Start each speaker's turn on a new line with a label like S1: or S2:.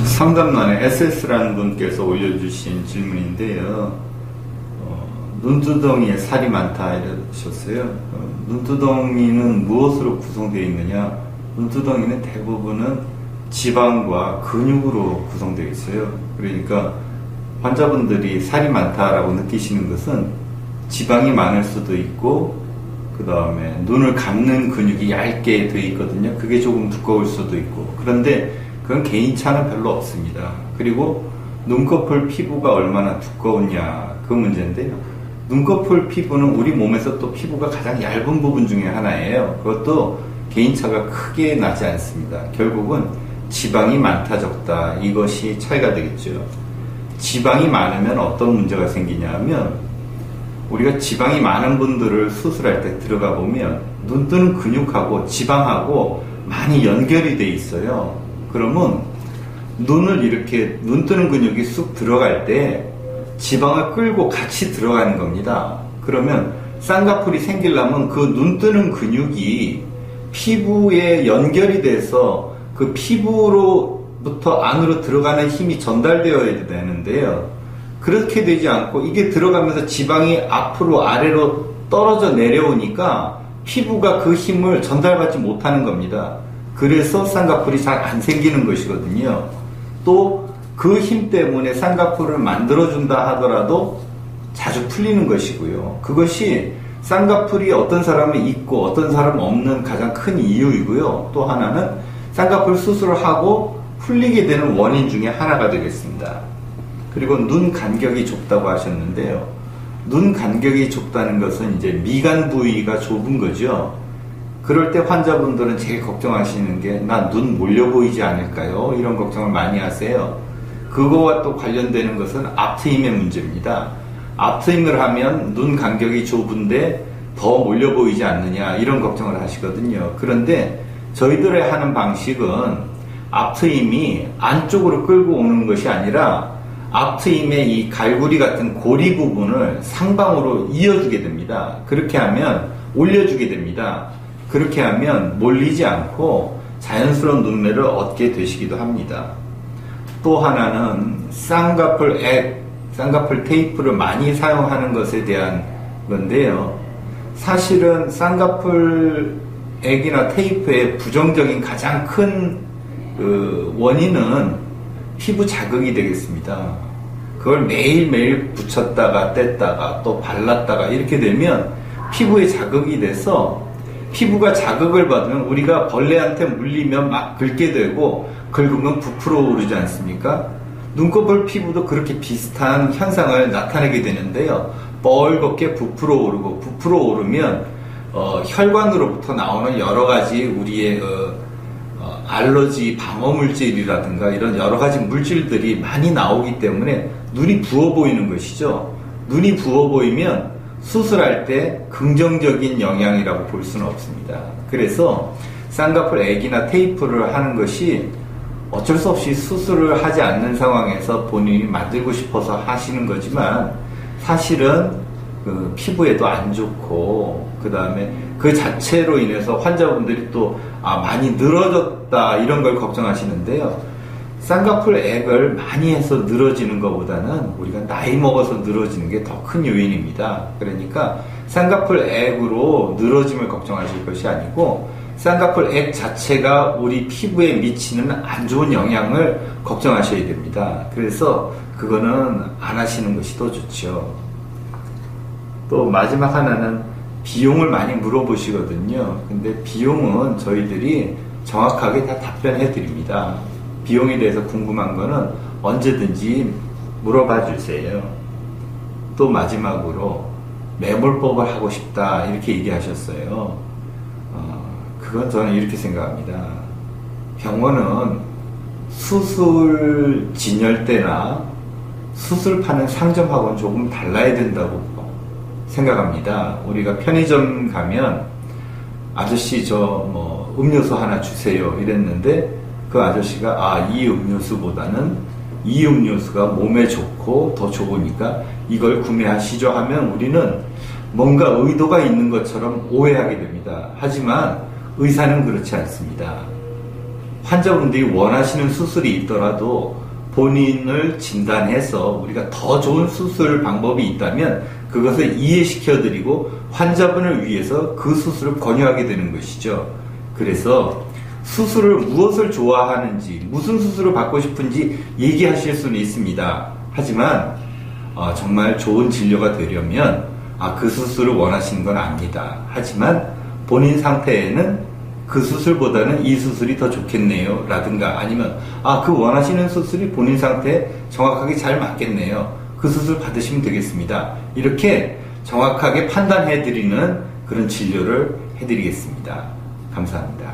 S1: 상담란에 SS라는 분께서 올려주신 질문인데요. 눈두덩이에 살이 많다 이러셨어요. 눈두덩이는 무엇으로 구성되어 있느냐? 눈두덩이는 대부분은 지방과 근육으로 구성되어 있어요. 그러니까 환자분들이 살이 많다라고 느끼시는 것은 지방이 많을 수도 있고, 그 다음에 눈을 감는 근육이 얇게 되어 있거든요. 그게 조금 두꺼울 수도 있고, 그런데 그건 개인차는 별로 없습니다. 그리고 눈꺼풀 피부가 얼마나 두꺼우냐, 그 문제인데요. 눈꺼풀 피부는 우리 몸에서 또 피부가 가장 얇은 부분 중에 하나예요. 그것도 개인차가 크게 나지 않습니다. 결국은 지방이 많다 적다, 이것이 차이가 되겠죠. 지방이 많으면 어떤 문제가 생기냐 하면, 우리가 지방이 많은 분들을 수술할 때 들어가 보면 눈뜨는 근육하고 지방하고 많이 연결이 돼 있어요. 그러면 눈을 이렇게, 눈뜨는 근육이 쑥 들어갈 때 지방을 끌고 같이 들어가는 겁니다. 그러면 쌍꺼풀이 생기려면 그 눈뜨는 근육이 피부에 연결이 돼서 그 피부로부터 안으로 들어가는 힘이 전달되어야 되는데요. 그렇게 되지 않고 이게 들어가면서 지방이 앞으로 아래로 떨어져 내려오니까 피부가 그 힘을 전달받지 못하는 겁니다. 그래서 쌍꺼풀이 잘 안 생기는 것이거든요. 또 그 힘 때문에 쌍꺼풀을 만들어준다 하더라도 자주 풀리는 것이고요. 그것이 쌍꺼풀이 어떤 사람은 있고 어떤 사람은 없는 가장 큰 이유이고요. 또 하나는 쌍꺼풀 수술을 하고 풀리게 되는 원인 중에 하나가 되겠습니다. 그리고 눈 간격이 좁다고 하셨는데요. 눈 간격이 좁다는 것은 이제 미간 부위가 좁은 거죠. 그럴 때 환자분들은 제일 걱정하시는 게, 나 눈 몰려 보이지 않을까요? 이런 걱정을 많이 하세요. 그거와 또 관련되는 것은 앞트임의 문제입니다. 앞트임을 하면 눈 간격이 좁은데 더 몰려 보이지 않느냐, 이런 걱정을 하시거든요. 그런데 저희들의 하는 방식은 앞트임이 안쪽으로 끌고 오는 것이 아니라 앞트임의 이 갈고리 같은 고리 부분을 상방으로 이어주게 됩니다. 그렇게 하면, 올려주게 됩니다. 그렇게 하면 몰리지 않고 자연스러운 눈매를 얻게 되시기도 합니다. 또 하나는 쌍꺼풀 액, 쌍꺼풀 테이프를 많이 사용하는 것에 대한 건데요. 사실은 쌍꺼풀 액이나 테이프의 부정적인 가장 큰 원인은 피부 자극이 되겠습니다. 그걸 매일매일 붙였다가 뗐다가 또 발랐다가 이렇게 되면 피부에 자극이 돼서, 피부가 자극을 받으면 우리가 벌레한테 물리면 막 긁게 되고 긁으면 부풀어 오르지 않습니까? 눈꺼풀 피부도 그렇게 비슷한 현상을 나타내게 되는데요. 뻘겋게 부풀어 오르고, 부풀어 오르면 혈관으로부터 나오는 여러 가지 우리의 알러지 방어 물질이라든가 이런 여러 가지 물질들이 많이 나오기 때문에 눈이 부어 보이는 것이죠. 눈이 부어 보이면 수술할 때 긍정적인 영향이라고 볼 수는 없습니다. 그래서 쌍꺼풀 액이나 테이프를 하는 것이 어쩔 수 없이 수술을 하지 않는 상황에서 본인이 만들고 싶어서 하시는 거지만, 사실은 그 피부에도 안 좋고, 그 다음에 그 자체로 인해서 환자분들이 또 많이 늘어졌다 이런 걸 걱정하시는데요. 쌍꺼풀 액을 많이 해서 늘어지는 것보다는 우리가 나이 먹어서 늘어지는 게 더 큰 요인입니다. 그러니까 쌍꺼풀 액으로 늘어짐을 걱정하실 것이 아니고, 쌍꺼풀 액 자체가 우리 피부에 미치는 안 좋은 영향을 걱정하셔야 됩니다. 그래서 그거는 안 하시는 것이 더 좋죠. 또 마지막 하나는 비용을 많이 물어보시거든요. 근데 비용은 저희들이 정확하게 다 답변해 드립니다. 비용에 대해서 궁금한 거는 언제든지 물어봐 주세요. 또 마지막으로 매몰법을 하고 싶다 이렇게 얘기하셨어요. 그건 저는 이렇게 생각합니다. 병원은 수술 진열 때나 수술 파는 상점하고는 조금 달라야 된다고 생각합니다. 우리가 편의점 가면 아저씨 저 음료수 하나 주세요 이랬는데, 그 아저씨가 이 음료수보다는 이 음료수가 몸에 좋고 더 좋으니까 이걸 구매하시죠 하면 우리는 뭔가 의도가 있는 것처럼 오해하게 됩니다. 하지만 의사는 그렇지 않습니다. 환자분들이 원하시는 수술이 있더라도 본인을 진단해서 우리가 더 좋은 수술 방법이 있다면 그것을 이해시켜드리고 환자분을 위해서 그 수술을 권유하게 되는 것이죠. 그래서 수술을 무엇을 좋아하는지, 무슨 수술을 받고 싶은지 얘기하실 수는 있습니다. 하지만 정말 좋은 진료가 되려면 그 수술을 원하시는 건 아니다. 하지만 본인 상태에는 그 수술보다는 이 수술이 더 좋겠네요. 라든가 아니면 그 원하시는 수술이 본인 상태에 정확하게 잘 맞겠네요. 그 수술 받으시면 되겠습니다. 이렇게 정확하게 판단해 드리는 그런 진료를 해 드리겠습니다. 감사합니다.